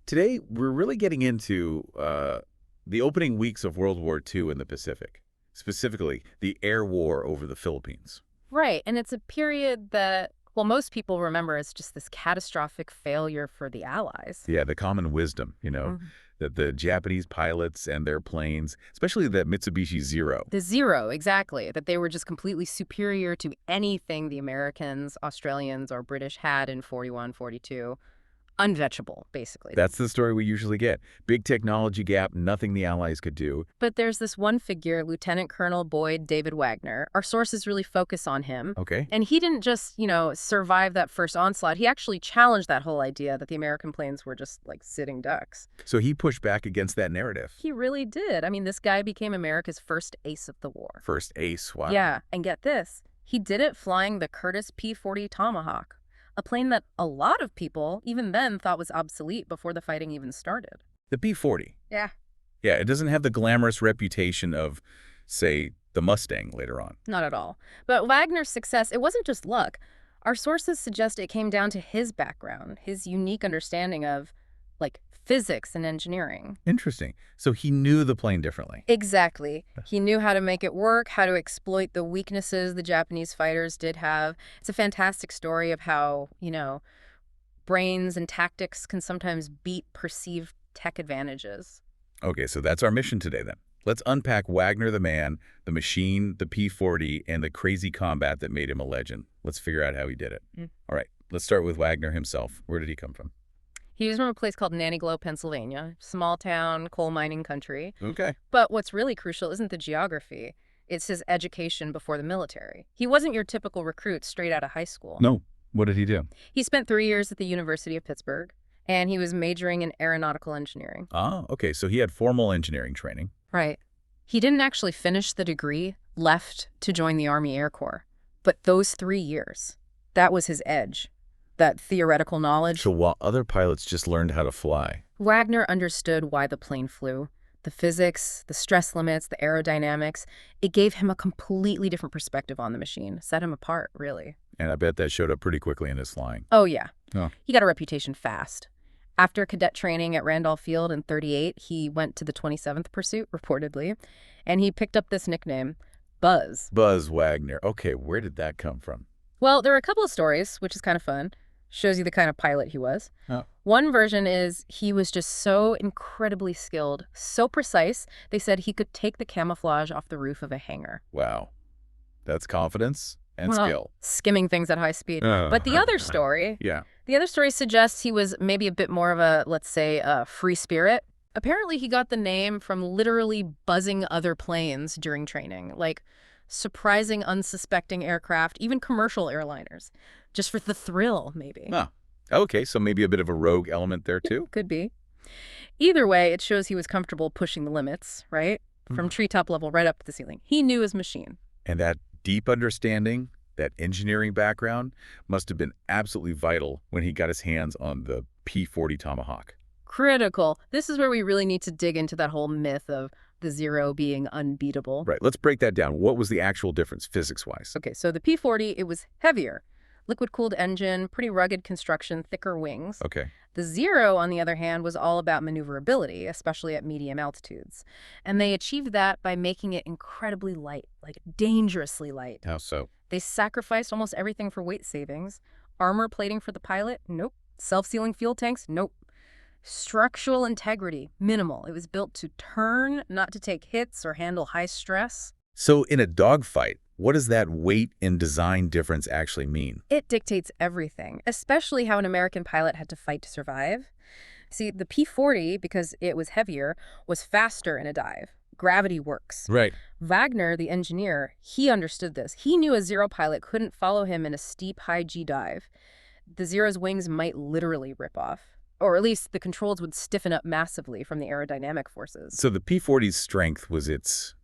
Today, we're really getting into the opening weeks of World War II in the Pacific, specifically the air war over the Philippines. Right, and it's a period that, well, most people remember as just this catastrophic failure for the Allies. Yeah, the common wisdom, Mhm. that the Japanese pilots and their planes, especially that Mitsubishi Zero. The Zero, exactly, that they were just completely superior to anything the Americans, Australians, or British had in 41, 42. Unvetchable, basically. That's the story we usually get. Big technology gap, nothing the Allies could do. But there's this one figure, Lieutenant Colonel Boyd David Wagner. Our sources really focus on him. Okay. And he didn't just, survive that first onslaught. He actually challenged that whole idea that the American planes were just like sitting ducks. So he pushed back against that narrative. He really did. I mean, this guy became America's first ace of the war. First ace, wow. Yeah, and get this. He did it flying the Curtiss P-40 Tomahawk, a plane that a lot of people, even then, thought was obsolete before the fighting even started. The P-40. Yeah. Yeah, it doesn't have the glamorous reputation of, say, the Mustang later on. Not at all. But Wagner's success, it wasn't just luck. Our sources suggest it came down to his background, his unique understanding of, physics and engineering. Interesting. So he knew the plane differently. Exactly. He knew how to make it work, how to exploit the weaknesses the Japanese fighters did have. It's a fantastic story of how, brains and tactics can sometimes beat perceived tech advantages. Okay, so that's our mission today then. Let's unpack Wagner the man, the machine, the P-40, and the crazy combat that made him a legend. Let's figure out how he did it. All right, let's start with Wagner himself. Where did he come from? He was from a place called Nannyglow, Pennsylvania, small town, coal mining country. Okay. But what's really crucial isn't the geography. It's his education before the military. He wasn't your typical recruit straight out of high school. No. What did he do? He spent 3 years at the University of Pittsburgh, and he was majoring in aeronautical engineering. Ah, okay, so he had formal engineering training. Right. He didn't actually finish the degree, left to join the Army Air Corps. But those 3 years, that was his edge. That theoretical knowledge. So while other pilots just learned how to fly. Wagner understood why the plane flew. The physics, the stress limits, the aerodynamics. It gave him a completely different perspective on the machine. Set him apart, really. And I bet that showed up pretty quickly in his flying. Oh, yeah. Oh. He got a reputation fast. After cadet training at Randolph Field in 38, he went to the 27th Pursuit, reportedly, and he picked up this nickname, Buzz. Buzz Wagner. Okay, where did that come from? Well, there are a couple of stories, which is kind of fun. Shows you the kind of pilot he was. Oh. One version is he was just so incredibly skilled, so precise, they said he could take the camouflage off the roof of a hangar. Wow. That's confidence and Well, skill. Skimming things at high speed. But the other story, Yeah. the other story suggests he was maybe a bit more of a, let's say, a free spirit. Apparently, he got the name from literally buzzing other planes during training, like surprising unsuspecting aircraft, even commercial airliners, just for the thrill, maybe. Oh. Okay, so maybe a bit of a rogue element there too? Could be. Either way, it shows he was comfortable pushing the limits, right? From treetop level right up to the ceiling. He knew his machine. And that deep understanding, that engineering background, must have been absolutely vital when he got his hands on the P-40 Tomahawk. Critical. This is where we really need to dig into that whole myth of the Zero being unbeatable. Right, let's break that down. What was the actual difference physics-wise? Okay, so the P-40, it was heavier. Liquid-cooled engine, pretty rugged construction, thicker wings. Okay. The Zero, on the other hand, was all about maneuverability, especially at medium altitudes. And they achieved that by making it incredibly light, like dangerously light. How so? They sacrificed almost everything for weight savings. Armor plating for the pilot? Nope. Self-sealing fuel tanks? Nope. Structural integrity? Minimal. It was built to turn, not to take hits or handle high stress. So in a dogfight, what does that weight and design difference actually mean? It dictates everything, especially how an American pilot had to fight to survive. See, the P-40, because it was heavier, was faster in a dive. Gravity works. Right. Wagner, the engineer, he understood this. He knew a Zero pilot couldn't follow him in a steep, high-G dive. The Zero's wings might literally rip off. Or at least the controls would stiffen up massively from the aerodynamic forces. So the P-40's strength was its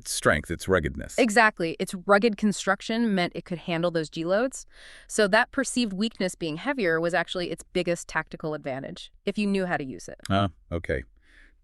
strength, its ruggedness. Exactly. Its rugged construction meant it could handle those G-loads. So that perceived weakness being heavier was actually its biggest tactical advantage, if you knew how to use it. Okay.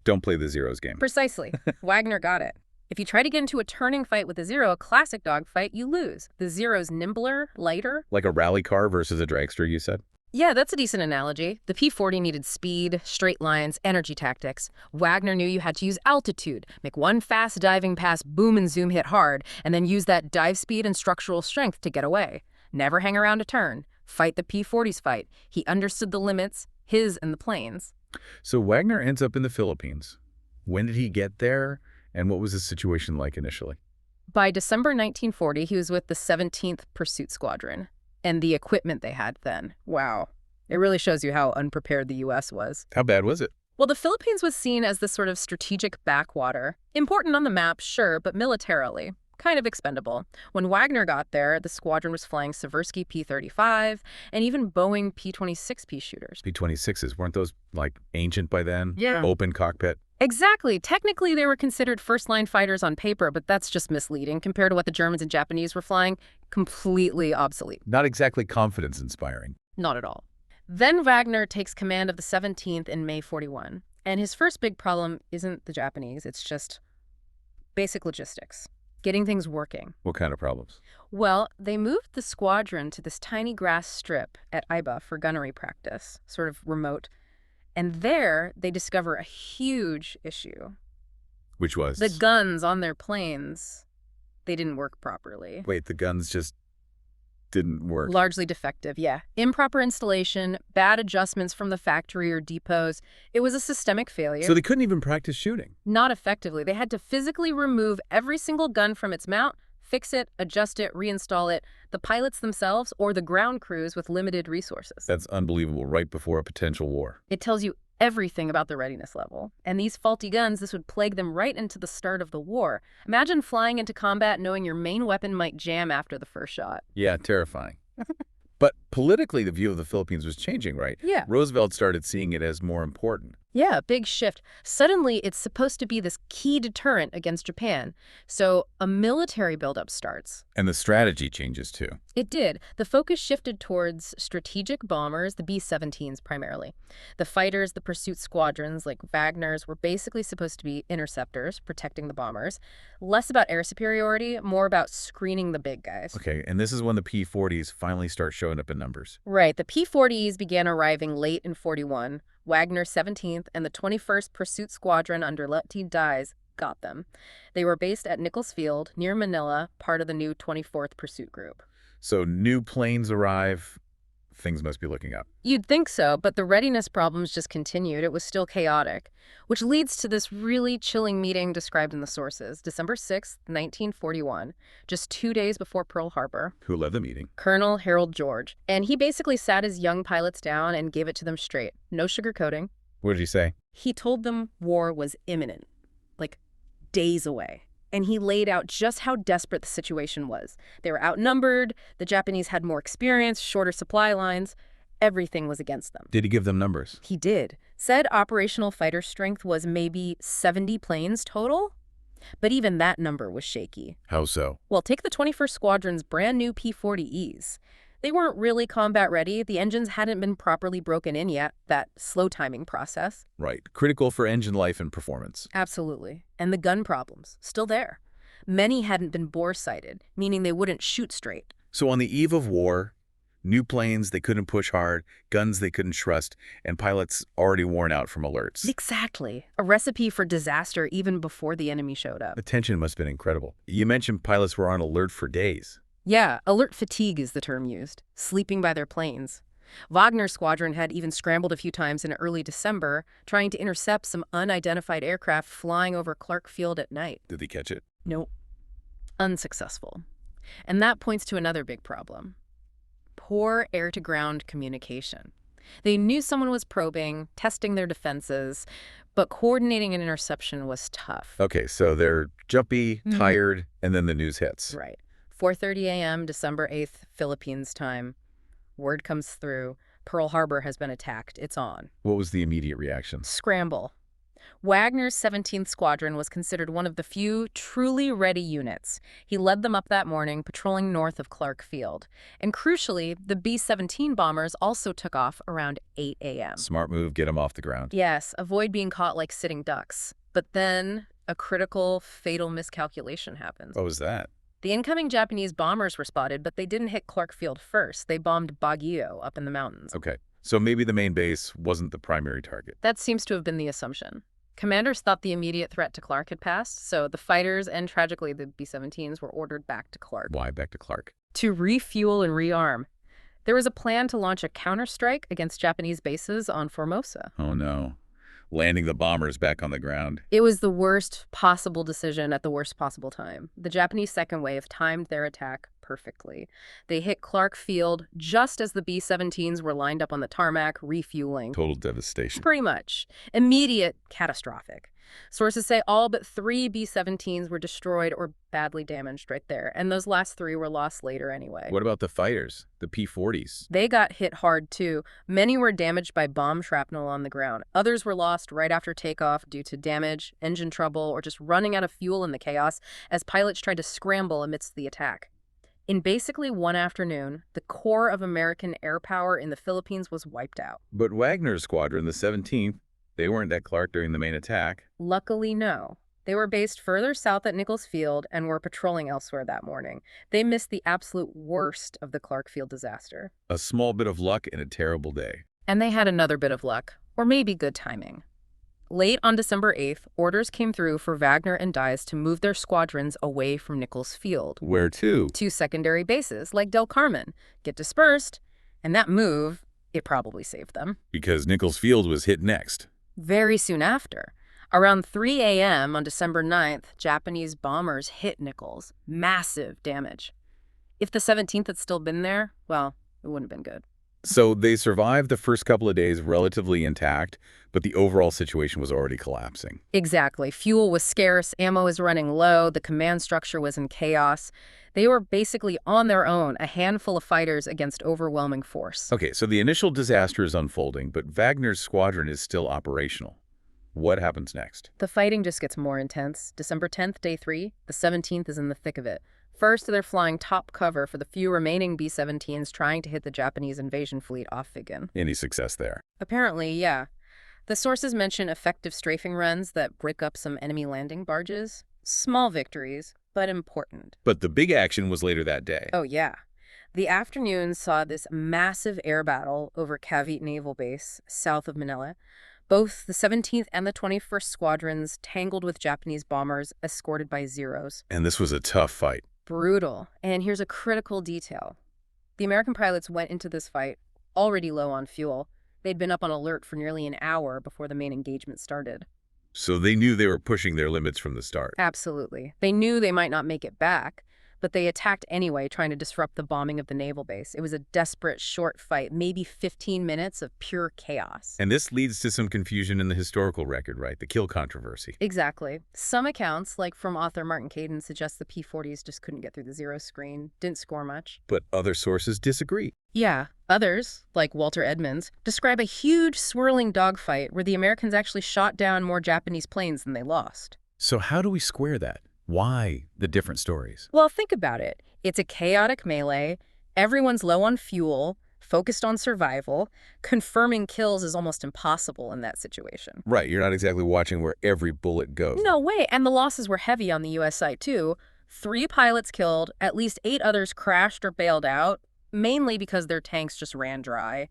Don't play the Zeros game. Precisely. Wagner got it. If you try to get into a turning fight with the Zero, a classic dogfight, you lose. The Zero's nimbler, lighter. Like a rally car versus a dragster, you said? Yeah, that's a decent analogy. The P-40 needed speed, straight lines, energy tactics. Wagner knew you had to use altitude, make one fast diving pass, boom and zoom hit hard, and then use that dive speed and structural strength to get away. Never hang around a turn. Fight the P-40's fight. He understood the limits, his and the plane's. So Wagner ends up in the Philippines. When did he get there, and what was his situation like initially? By December 1940, he was with the 17th Pursuit Squadron. And the equipment they had then. Wow. It really shows you how unprepared the U.S. was. How bad was it? Well, the Philippines was seen as this sort of strategic backwater. Important on the map, sure, but militarily. Kind of expendable. When Wagner got there, the squadron was flying Seversky P-35 and even Boeing P-26P shooters. P-26s, weren't those, like, ancient by then? Yeah. Open cockpit? Exactly. Technically, they were considered first-line fighters on paper, but that's just misleading compared to what the Germans and Japanese were flying. Completely obsolete. Not exactly confidence-inspiring. Not at all. Then Wagner takes command of the 17th in May 41. And his first big problem isn't the Japanese, it's just basic logistics. Getting things working. What kind of problems? Well, they moved the squadron to this tiny grass strip at Iba for gunnery practice, sort of remote. And there, they discover a huge issue. Which was? The guns on their planes, they didn't work properly. Wait, the guns just didn't work? Largely defective, yeah. Improper installation, bad adjustments from the factory or depots. It was a systemic failure. So they couldn't even practice shooting? Not effectively. They had to physically remove every single gun from its mount, fix it, adjust it, reinstall it, the pilots themselves or the ground crews with limited resources. That's unbelievable, right before a potential war. It tells you everything about the readiness level. And these faulty guns, this would plague them right into the start of the war. Imagine flying into combat knowing your main weapon might jam after the first shot. Yeah, terrifying. But politically, the view of the Philippines was changing, right? Yeah. Roosevelt started seeing it as more important. Yeah, big shift. Suddenly, it's supposed to be this key deterrent against Japan. So a military buildup starts. And the strategy changes, too. It did. The focus shifted towards strategic bombers, the B-17s primarily. The fighters, the pursuit squadrons, like Wagner's, were basically supposed to be interceptors, protecting the bombers. Less about air superiority, more about screening the big guys. Okay, and this is when the P-40s finally start showing up in numbers. Right. The P-40s began arriving late in 41. Wagner's 17th and the 21st Pursuit Squadron under Lieutenant Dyes got them. They were based at Nichols Field, near Manila, part of the new 24th Pursuit Group. So new planes arrive, things must be looking up. You'd think so, but the readiness problems just continued. It was still chaotic, which leads to this really chilling meeting described in the sources. December 6th, 1941, just 2 days before Pearl Harbor. Who led the meeting? Colonel Harold George. And he basically sat his young pilots down and gave it to them straight. No sugarcoating. What did he say? He told them war was imminent, like days away. And he laid out just how desperate the situation was. They were outnumbered, the Japanese had more experience, shorter supply lines. Everything was against them. Did he give them numbers? He did. Said operational fighter strength was maybe 70 planes total. But even that number was shaky. How so? Well, take the 21st Squadron's brand new P-40Es. They weren't really combat ready. The engines hadn't been properly broken in yet, that slow timing process. Right. Critical for engine life and performance. Absolutely. And the gun problems, still there. Many hadn't been bore-sighted, meaning they wouldn't shoot straight. So on the eve of war, new planes they couldn't push hard, guns they couldn't trust, and pilots already worn out from alerts. Exactly. A recipe for disaster even before the enemy showed up. The tension must have been incredible. You mentioned pilots were on alert for days. Yeah, alert fatigue is the term used, sleeping by their planes. Wagner's squadron had even scrambled a few times in early December, trying to intercept some unidentified aircraft flying over Clark Field at night. Did they catch it? Nope. Unsuccessful. And that points to another big problem. Poor air-to-ground communication. They knew someone was probing, testing their defenses, but coordinating an interception was tough. Okay, so they're jumpy, tired, and then the news hits. Right. 4:30 a.m., December 8th, Philippines time. Word comes through. Pearl Harbor has been attacked. It's on. What was the immediate reaction? Scramble. Wagner's 17th Squadron was considered one of the few truly ready units. He led them up that morning, patrolling north of Clark Field. And crucially, the B-17 bombers also took off around 8 a.m. Smart move, get them off the ground. Yes, avoid being caught like sitting ducks. But then a critical, fatal miscalculation happens. What was that? The incoming Japanese bombers were spotted, but they didn't hit Clark Field first. They bombed Baguio up in the mountains. Okay, so maybe the main base wasn't the primary target. That seems to have been the assumption. Commanders thought the immediate threat to Clark had passed, so the fighters and, tragically, the B-17s were ordered back to Clark. Why back to Clark? To refuel and rearm. There was a plan to launch a counterstrike against Japanese bases on Formosa. Oh no. Landing the bombers back on the ground. It was the worst possible decision at the worst possible time. The Japanese second wave timed their attack perfectly. They hit Clark Field just as the B-17s were lined up on the tarmac, refueling. Total devastation. Pretty much. Immediate, catastrophic. Sources say all but 3 B-17s were destroyed or badly damaged right there, and those last 3 were lost later anyway. What about the fighters, the P-40s? They got hit hard too. Many were damaged by bomb shrapnel on the ground. Others were lost right after takeoff due to damage, engine trouble, or just running out of fuel in the chaos as pilots tried to scramble amidst the attack. In basically one afternoon, the core of American air power in the Philippines was wiped out. But Wagner's squadron, the 17th, they weren't at Clark during the main attack. Luckily, no. They were based further south at Nichols Field and were patrolling elsewhere that morning. They missed the absolute worst of the Clark Field disaster. A small bit of luck in a terrible day. And they had another bit of luck, or maybe good timing. Late on December 8th, orders came through for Wagner and Dies to move their squadrons away from Nichols Field. Where to? To secondary bases, like Del Carmen. Get dispersed, and that move, it probably saved them. Because Nichols Field was hit next. Very soon after. Around 3 a.m. on December 9th, Japanese bombers hit Nichols. Massive damage. If the 17th had still been there, well, it wouldn't have been good. So they survived the first couple of days relatively intact, but the overall situation was already collapsing. Exactly. Fuel was scarce, ammo was running low, the command structure was in chaos. They were basically on their own, a handful of fighters against overwhelming force. Okay, so the initial disaster is unfolding, but Wagner's squadron is still operational. What happens next? The fighting just gets more intense. December 10th, day 3, the 17th is in the thick of it. First, they're flying top cover for the few remaining B-17s trying to hit the Japanese invasion fleet off Vigan. Any success there? Apparently, yeah. The sources mention effective strafing runs that break up some enemy landing barges. Small victories, but important. But the big action was later that day. Oh, yeah. The afternoon saw this massive air battle over Cavite Naval Base, south of Manila. Both the 17th and the 21st squadrons tangled with Japanese bombers escorted by Zeros. And this was a tough fight. Brutal. And here's a critical detail. The American pilots went into this fight already low on fuel. They'd been up on alert for nearly an hour before the main engagement started. So they knew they were pushing their limits from the start. Absolutely. They knew they might not make it back, but they attacked anyway, trying to disrupt the bombing of the naval base. It was a desperate, short fight, maybe 15 minutes of pure chaos. And this leads to some confusion in the historical record, right? The kill controversy. Exactly. Some accounts, like from author Martin Caden, suggest the P-40s just couldn't get through the zero screen, didn't score much. But other sources disagree. Yeah. Others, like Walter Edmonds, describe a huge swirling dogfight where the Americans actually shot down more Japanese planes than they lost. So how do we square that? Why the different stories? Well, think about it. It's a chaotic melee. Everyone's low on fuel, focused on survival. Confirming kills is almost impossible in that situation. Right, you're not exactly watching where every bullet goes. No way, and the losses were heavy on the U.S. side, too. 3 pilots killed, at least 8 others crashed or bailed out, mainly because their tanks just ran dry.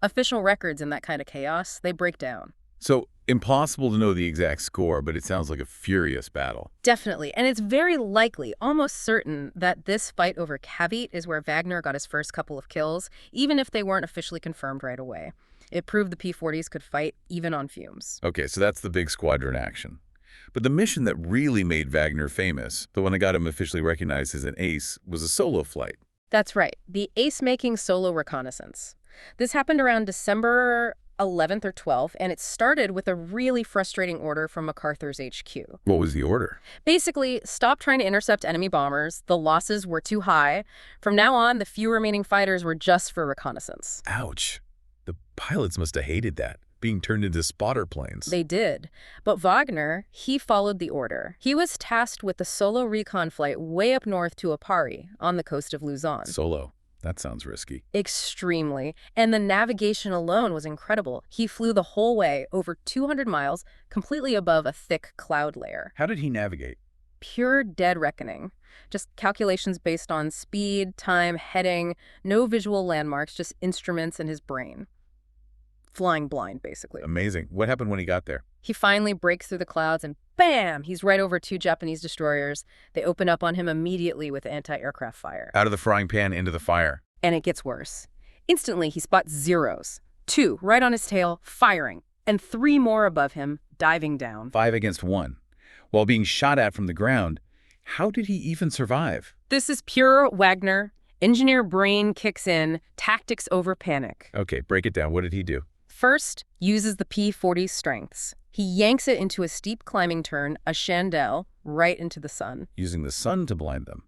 Official records in that kind of chaos, they break down. So, impossible to know the exact score, but it sounds like a furious battle. Definitely, and it's very likely, almost certain, that this fight over Cavite is where Wagner got his first couple of kills, even if they weren't officially confirmed right away. It proved the P-40s could fight even on fumes. Okay, so that's the big squadron action. But the mission that really made Wagner famous, the one that got him officially recognized as an ace, was a solo flight. That's right, the ace-making solo reconnaissance. This happened around December 11th or 12th, and it started with a really frustrating order from MacArthur's HQ. What was the order? Basically, stop trying to intercept enemy bombers. The losses were too high. From now on, the few remaining fighters were just for reconnaissance. Ouch. The pilots must have hated that, being turned into spotter planes. They did. But Wagner, he followed the order. He was tasked with the solo recon flight way up north to Aparri, on the coast of Luzon. Solo. That sounds risky. Extremely. And the navigation alone was incredible. He flew the whole way, over 200 miles, completely above a thick cloud layer. How did he navigate? Pure dead reckoning. Just calculations based on speed, time, heading, no visual landmarks, just instruments in his brain. Flying blind, basically. Amazing. What happened when he got there? He finally breaks through the clouds and bam! He's right over 2 Japanese destroyers. They open up on him immediately with anti-aircraft fire. Out of the frying pan into the fire. And it gets worse. Instantly, he spots zeros. 2 right on his tail, firing. And 3 more above him, diving down. 5 against 1. While being shot at from the ground, how did he even survive? This is pure Wagner. Engineer brain kicks in, tactics over panic. Okay, break it down. What did he do? First, uses the P-40's strengths. He yanks it into a steep climbing turn, a chandelle, right into the sun. Using the sun to blind them.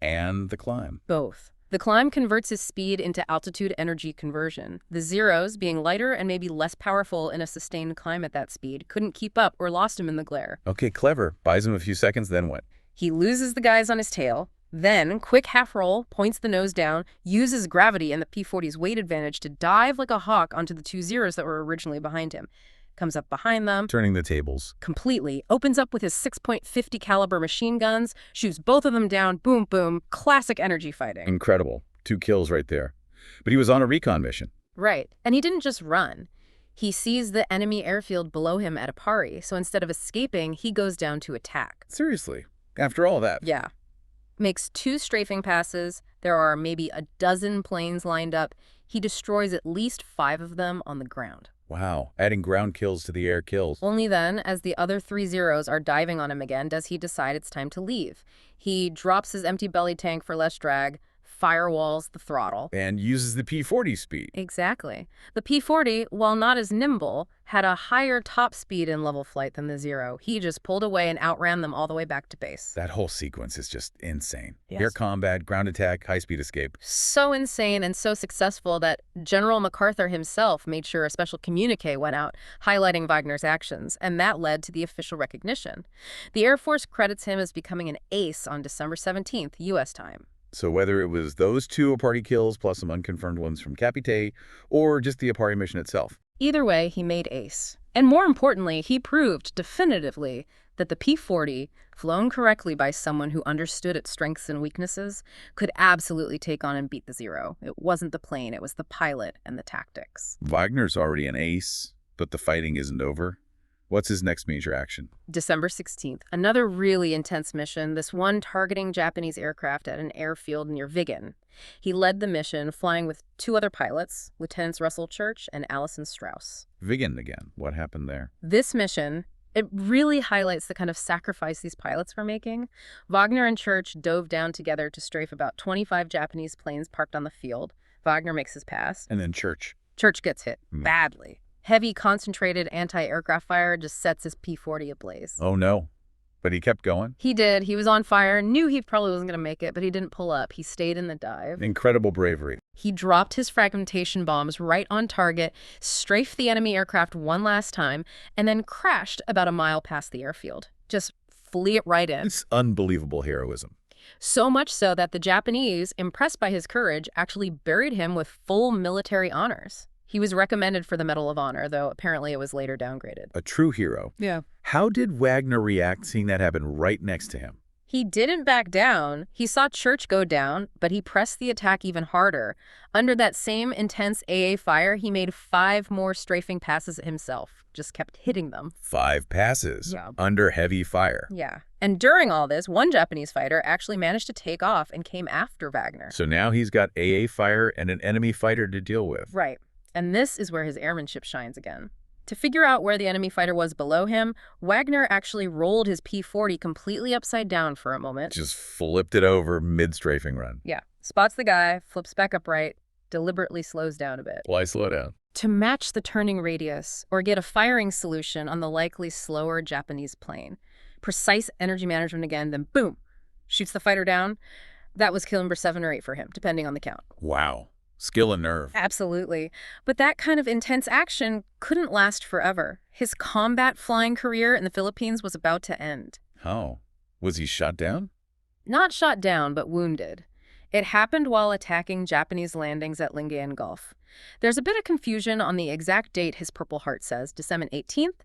And the climb. Both. The climb converts his speed into altitude energy conversion. The zeros, being lighter and maybe less powerful in a sustained climb at that speed, couldn't keep up or lost him in the glare. Okay, clever. Buys him a few seconds, then what? He loses the guys on his tail, then, quick half roll, points the nose down, uses gravity and the P-40's weight advantage to dive like a hawk onto the 2 zeros that were originally behind him. Comes up behind them. Turning the tables. Completely. Opens up with his 6.50 caliber machine guns, shoots both of them down, boom, boom. Classic energy fighting. Incredible. 2 kills right there. But he was on a recon mission. Right. And he didn't just run. He sees the enemy airfield below him at Aparri, so instead of escaping, he goes down to attack. Seriously. After all that. Yeah. Makes 2 strafing passes. There are maybe a dozen planes lined up. He destroys at least 5 of them on the ground. Wow. Adding ground kills to the air kills. Only then, as the other 3 zeros are diving on him again, does he decide it's time to leave. He drops his empty belly tank for less drag, firewalls the throttle. And uses the P-40 speed. Exactly. The P-40, while not as nimble, had a higher top speed in level flight than the Zero. He just pulled away and outran them all the way back to base. That whole sequence is just insane. Yes. Air combat, ground attack, high-speed escape. So insane and so successful that General MacArthur himself made sure a special communique went out highlighting Wagner's actions, and that led to the official recognition. The Air Force credits him as becoming an ace on December 17th, U.S. time. So whether it was those 2 Aparri kills plus some unconfirmed ones from Capite, or just the Aparri mission itself. Either way, he made ace. And more importantly, he proved definitively that the P-40, flown correctly by someone who understood its strengths and weaknesses, could absolutely take on and beat the Zero. It wasn't the plane, it was the pilot and the tactics. Wagner's already an ace, but the fighting isn't over. What's his next major action? December 16th, another really intense mission, this one targeting Japanese aircraft at an airfield near Vigan. He led the mission, flying with 2 other pilots, Lieutenants Russell Church and Allison Strauss. Vigan again. What happened there? This mission, it really highlights the kind of sacrifice these pilots were making. Wagner and Church dove down together to strafe about 25 Japanese planes parked on the field. Wagner makes his pass. And then Church. Church gets hit badly. Heavy, concentrated anti-aircraft fire just sets his P-40 ablaze. Oh, no. But he kept going? He did. He was on fire, knew he probably wasn't going to make it, but he didn't pull up. He stayed in the dive. Incredible bravery. He dropped his fragmentation bombs right on target, strafed the enemy aircraft one last time, and then crashed about a mile past the airfield. Just flew it right in. It's unbelievable heroism. So much so that the Japanese, impressed by his courage, actually buried him with full military honors. He was recommended for the Medal of Honor, though apparently it was later downgraded. A true hero. Yeah. How did Wagner react seeing that happen right next to him? He didn't back down. He saw Church go down, but he pressed the attack even harder. Under that same intense AA fire, he made 5 more strafing passes himself. Just kept hitting them. 5 passes. Yeah. Under heavy fire. Yeah. And during all this, one Japanese fighter actually managed to take off and came after Wagner. So now he's got AA fire and an enemy fighter to deal with. Right. And this is where his airmanship shines again. To figure out where the enemy fighter was below him, Wagner actually rolled his P-40 completely upside down for a moment. Just flipped it over mid-strafing run. Yeah. Spots the guy, flips back upright, deliberately slows down a bit. Why slow down? To match the turning radius or get a firing solution on the likely slower Japanese plane. Precise energy management again, then boom, shoots the fighter down. That was kill number 7 or 8 for him, depending on the count. Wow. Skill and nerve. Absolutely. But that kind of intense action couldn't last forever. His combat flying career in the Philippines was about to end. How? Was he shot down? Not shot down, but wounded. It happened while attacking Japanese landings at Lingayen Gulf. There's a bit of confusion on the exact date his Purple Heart says, December 18th.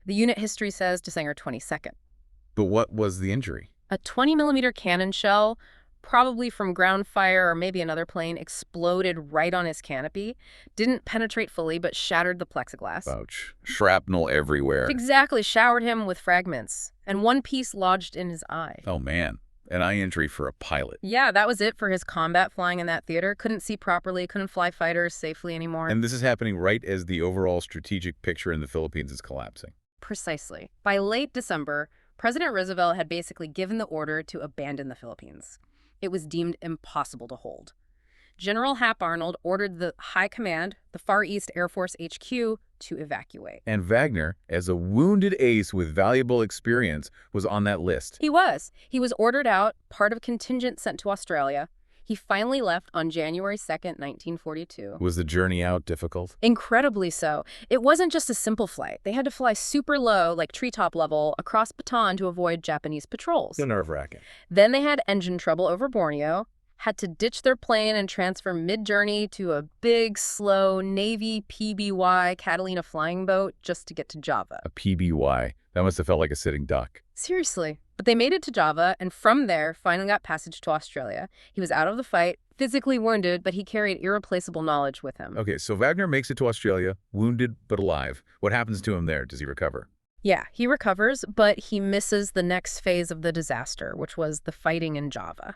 The unit history says December 22nd. But what was the injury? A 20-millimeter cannon shell, probably from ground fire or maybe another plane, exploded right on his canopy. Didn't penetrate fully, but shattered the plexiglass. Ouch. Shrapnel everywhere. Exactly, showered him with fragments. And one piece lodged in his eye. Oh, man. An eye injury for a pilot. Yeah, that was it for his combat flying in that theater. Couldn't see properly, couldn't fly fighters safely anymore. And this is happening right as the overall strategic picture in the Philippines is collapsing. Precisely. By late December, President Roosevelt had basically given the order to abandon the Philippines. It was deemed impossible to hold. General Hap Arnold ordered the High Command, the Far East Air Force HQ, to evacuate. And Wagner, as a wounded ace with valuable experience, was on that list. He was. He was ordered out, part of a contingent sent to Australia. He finally left on January 2nd, 1942. Was the journey out difficult? Incredibly so. It wasn't just a simple flight. They had to fly super low, like treetop level, across Bataan to avoid Japanese patrols. So nerve-wracking. Then they had engine trouble over Borneo, had to ditch their plane and transfer mid-journey to a big, slow Navy PBY Catalina flying boat just to get to Java. A PBY. That must have felt like a sitting duck. Seriously. But they made it to Java, and from there, finally got passage to Australia. He was out of the fight, physically wounded, but he carried irreplaceable knowledge with him. Okay, so Wagner makes it to Australia, wounded but alive. What happens to him there? Does he recover? Yeah, he recovers, but he misses the next phase of the disaster, which was the fighting in Java.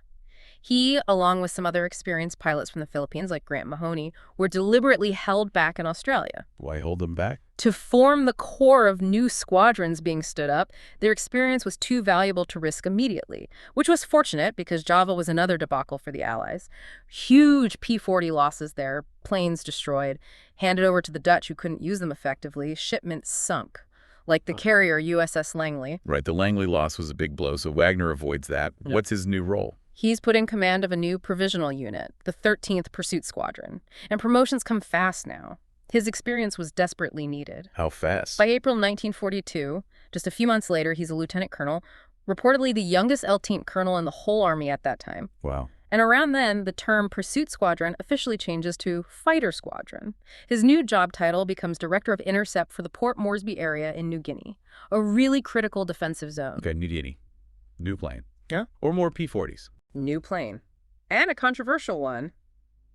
He, along with some other experienced pilots from the Philippines, like Grant Mahoney, were deliberately held back in Australia. Why hold them back? To form the core of new squadrons being stood up, their experience was too valuable to risk immediately, which was fortunate because Java was another debacle for the Allies. Huge P-40 losses there, planes destroyed, handed over to the Dutch who couldn't use them effectively, shipments sunk. Like the carrier USS Langley. Right, the Langley loss was a big blow, so Wagner avoids that. Yep. What's his new role? He's put in command of a new provisional unit, the 13th Pursuit Squadron. And promotions come fast now. His experience was desperately needed. How fast? By April 1942, just a few months later, he's a lieutenant colonel, reportedly the youngest LT colonel in the whole Army at that time. Wow. And around then, the term Pursuit Squadron officially changes to Fighter Squadron. His new job title becomes Director of Intercept for the Port Moresby area in New Guinea, a really critical defensive zone. Okay, New Guinea. New plane. Yeah. Or more P-40s. New plane. And a controversial one,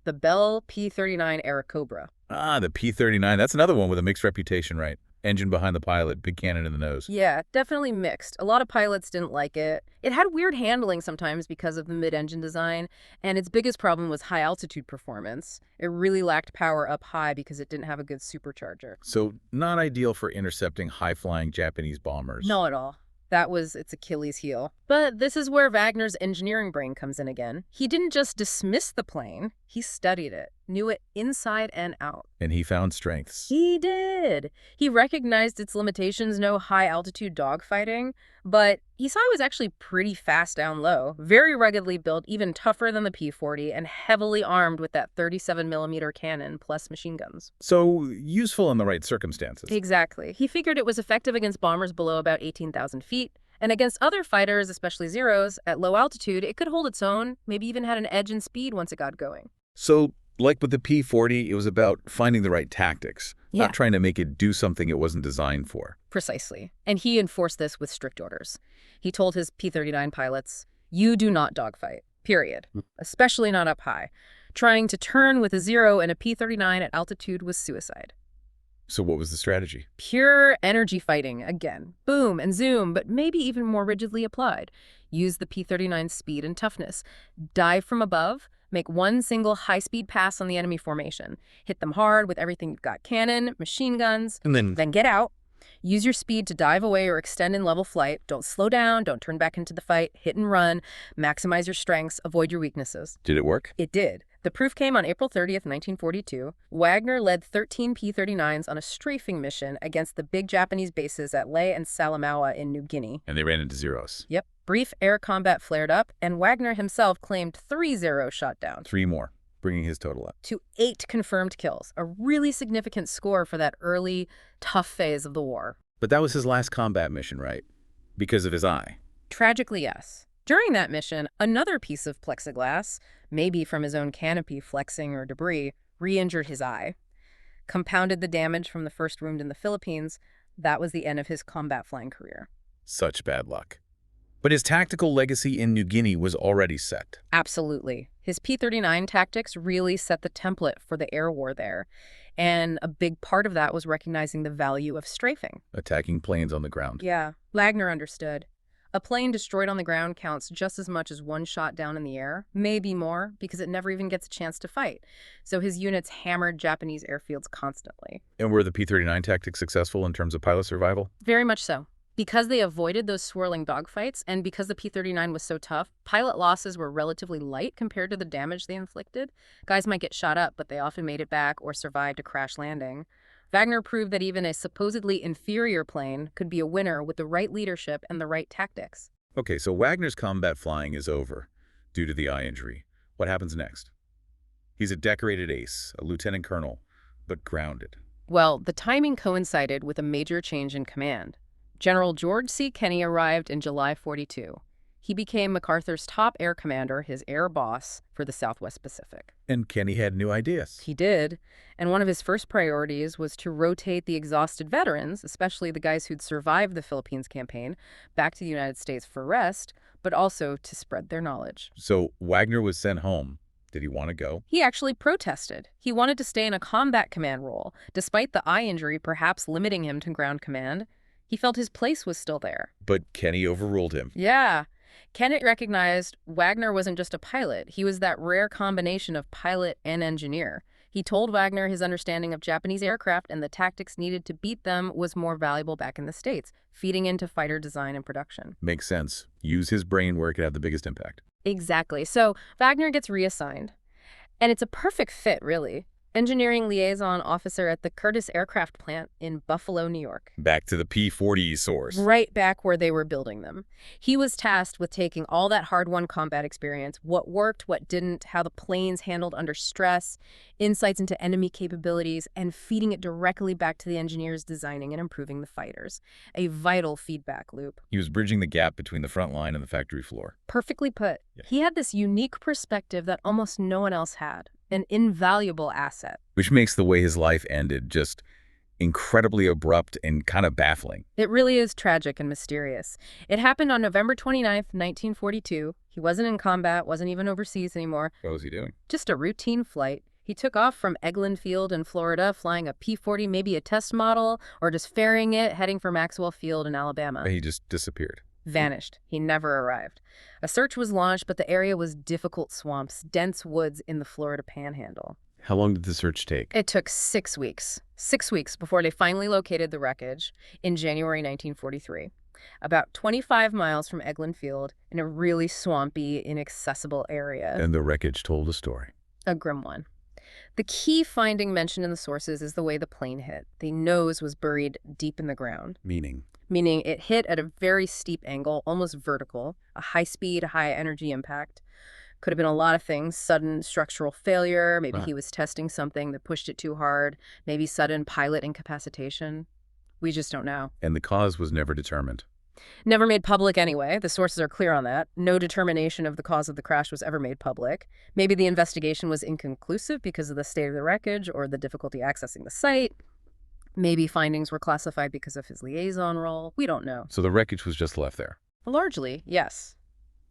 the Bell P-39 Airacobra. Ah, the P-39. That's another one with a mixed reputation, right? Engine behind the pilot, big cannon in the nose. Yeah, definitely mixed. A lot of pilots didn't like it. It had weird handling sometimes because of the mid-engine design, and its biggest problem was high-altitude performance. It really lacked power up high because it didn't have a good supercharger. So not ideal for intercepting high-flying Japanese bombers. Not at all. That was its Achilles heel. But this is where Wagner's engineering brain comes in again. He didn't just dismiss the plane, he studied it, knew it inside and out. And he found strengths. He did. He recognized its limitations, no high-altitude dogfighting, but he saw it was actually pretty fast down low, very ruggedly built, even tougher than the P-40, and heavily armed with that 37mm cannon plus machine guns. So useful in the right circumstances. Exactly. He figured it was effective against bombers below about 18,000 feet, and against other fighters, especially Zeros, at low altitude, it could hold its own, maybe even had an edge in speed once it got going. So, like with the P-40, it was about finding the right tactics, Yeah. not trying to make it do something it wasn't designed for. Precisely. And he enforced this with strict orders. He told his P-39 pilots, "You do not dogfight, period. Especially not up high. Trying to turn with a Zero and a P-39 at altitude was suicide." So what was the strategy? Pure energy fighting, again. Boom and zoom, but maybe even more rigidly applied. Use the P-39's speed and toughness. Dive from above. Make one single high-speed pass on the enemy formation. Hit them hard with everything you've got. Cannon, machine guns. And then Get out. Use your speed to dive away or extend in level flight. Don't slow down. Don't turn back into the fight. Hit and run. Maximize your strengths. Avoid your weaknesses. Did it work? It did. The proof came on April 30th, 1942. Wagner led 13 P-39s on a strafing mission against the big Japanese bases at Lae and Salamaua in New Guinea. And they ran into Zeros. Yep. Brief air combat flared up, and Wagner himself claimed 3 Zeros shot down. 3 more, bringing his total up to 8 confirmed kills. A really significant score for that early, tough phase of the war. But that was his last combat mission, right? Because of his eye. Tragically, yes. During that mission, another piece of plexiglass, maybe from his own canopy flexing or debris, re-injured his eye. Compounded the damage from the first wound in the Philippines, that was the end of his combat flying career. Such bad luck. But his tactical legacy in New Guinea was already set. Absolutely. His P-39 tactics really set the template for the air war there. And a big part of that was recognizing the value of strafing. Attacking planes on the ground. Yeah, Wagner understood. A plane destroyed on the ground counts just as much as one shot down in the air, maybe more, because it never even gets a chance to fight. So his units hammered Japanese airfields constantly. And were the P-39 tactics successful in terms of pilot survival? Very much so. Because they avoided those swirling dogfights, and because the P-39 was so tough, pilot losses were relatively light compared to the damage they inflicted. Guys might get shot up, but they often made it back or survived a crash landing. Wagner proved that even a supposedly inferior plane could be a winner with the right leadership and the right tactics. Okay, so Wagner's combat flying is over due to the eye injury. What happens next? He's a decorated ace, a lieutenant colonel, but grounded. Well, the timing coincided with a major change in command. General George C. Kenney arrived in July 42. He became MacArthur's top air commander, his air boss for the Southwest Pacific. And Kenney had new ideas. He did, and one of his first priorities was to rotate the exhausted veterans, especially the guys who'd survived the Philippines campaign, back to the United States for rest, but also to spread their knowledge. So Wagner was sent home. Did he want to go? He actually protested. He wanted to stay in a combat command role, despite the eye injury perhaps limiting him to ground command. He felt his place was still there. But Kenney overruled him. Yeah. Kenney recognized Wagner wasn't just a pilot. He was that rare combination of pilot and engineer. He told Wagner his understanding of Japanese aircraft and the tactics needed to beat them was more valuable back in the States, feeding into fighter design and production. Makes sense. Use his brain where it could have the biggest impact. Exactly. So Wagner gets reassigned. And it's a perfect fit, really. Engineering liaison officer at the Curtiss aircraft plant in Buffalo, New York. Back to the P-40 source. Right back where they were building them. He was tasked with taking all that hard-won combat experience, what worked, what didn't, how the planes handled under stress, insights into enemy capabilities, and feeding it directly back to the engineers designing and improving the fighters. A vital feedback loop. He was bridging the gap between the front line and the factory floor. Perfectly put. Yeah. He had this unique perspective that almost no one else had. An invaluable asset. Which makes the way his life ended just incredibly abrupt and kind of baffling. It really is tragic and mysterious. It happened on November 29th, 1942. He wasn't in combat, wasn't even overseas anymore. What was he doing? Just a routine flight. He took off from Eglin Field in Florida, flying a P-40, maybe a test model, or just ferrying it, heading for Maxwell Field in Alabama. He just disappeared. Vanished. He never arrived. A search was launched, but the area was difficult swamps, dense woods in the Florida Panhandle. How long did the search take? It took 6 weeks. 6 weeks before they finally located the wreckage in January 1943. About 25 miles from Eglin Field in a really swampy, inaccessible area. And the wreckage told a story. A grim one. The key finding mentioned in the sources is the way the plane hit. The nose was buried deep in the ground. Meaning it hit at a very steep angle, almost vertical, a high-speed, high-energy impact. Could have been a lot of things. Sudden structural failure. Maybe he was testing something that pushed it too hard. Maybe sudden pilot incapacitation. We just don't know. And the cause was never determined. Never made public anyway. The sources are clear on that. No determination of the cause of the crash was ever made public. Maybe the investigation was inconclusive because of the state of the wreckage or the difficulty accessing the site. Maybe findings were classified because of his liaison role. We don't know. So the wreckage was just left there? Largely, yes.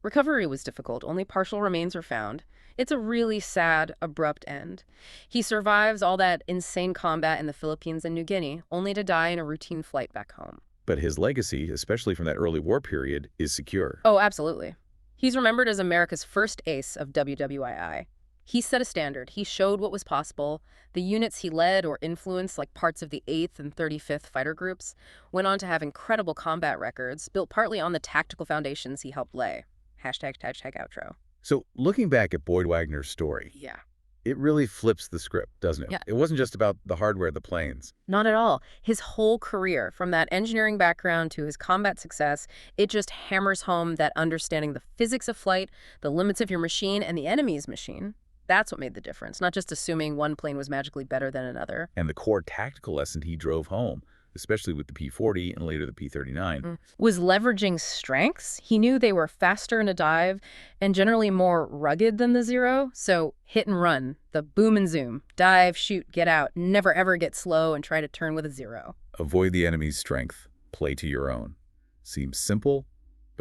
Recovery was difficult. Only partial remains were found. It's a really sad, abrupt end. He survives all that insane combat in the Philippines and New Guinea, only to die in a routine flight back home. But his legacy, especially from that early war period, is secure. Oh, absolutely. He's remembered as America's first ace of WWII. He set a standard. He showed what was possible. The units he led or influenced, like parts of the 8th and 35th Fighter Groups, went on to have incredible combat records, built partly on the tactical foundations he helped lay. Hashtag outro. So looking back at Boyd Wagner's story, Yeah. it really flips the script, doesn't it? Yeah. It wasn't just about the hardware, the planes. Not at all. His whole career, from that engineering background to his combat success, it just hammers home that understanding the physics of flight, the limits of your machine, and the enemy's machine. That's what made the difference, not just assuming one plane was magically better than another. And the core tactical lesson he drove home, especially with the P-40 and later the P-39. Was leveraging strengths. He knew they were faster in a dive and generally more rugged than the Zero. So hit and run, the boom and zoom, dive, shoot, get out, never ever get slow and try to turn with a Zero. Avoid the enemy's strength. Play to your own. Seems simple,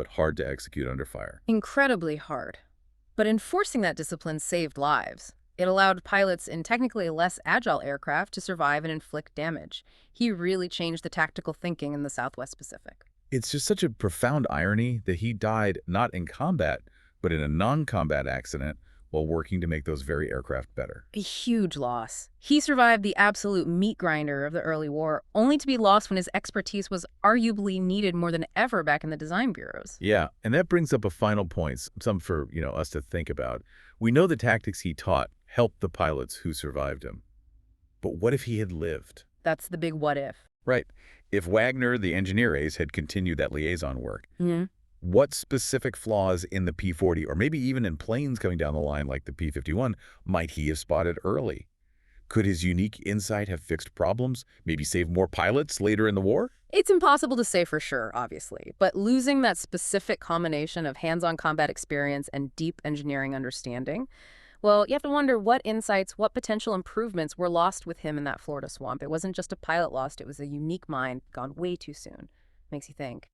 but hard to execute under fire. Incredibly hard. But enforcing that discipline saved lives. It allowed pilots in technically less agile aircraft to survive and inflict damage. He really changed the tactical thinking in the Southwest Pacific. It's just such a profound irony that he died not in combat, but in a non-combat accident while working to make those very aircraft better. A huge loss. He survived the absolute meat grinder of the early war, only to be lost when his expertise was arguably needed more than ever back in the design bureaus. Yeah, and that brings up a final point, some for, us to think about. We know the tactics he taught helped the pilots who survived him. But what if he had lived? That's the big what if. Right. If Wagner, the engineer ace, had continued that liaison work, Mm-hmm. what specific flaws in the P-40, or maybe even in planes coming down the line like the P-51, might he have spotted early? Could his unique insight have fixed problems, maybe saved more pilots later in the war? It's impossible to say for sure, obviously, but losing that specific combination of hands-on combat experience and deep engineering understanding, well, you have to wonder what insights, what potential improvements were lost with him in that Florida swamp. It wasn't just a pilot lost, it was a unique mind gone way too soon. Makes you think.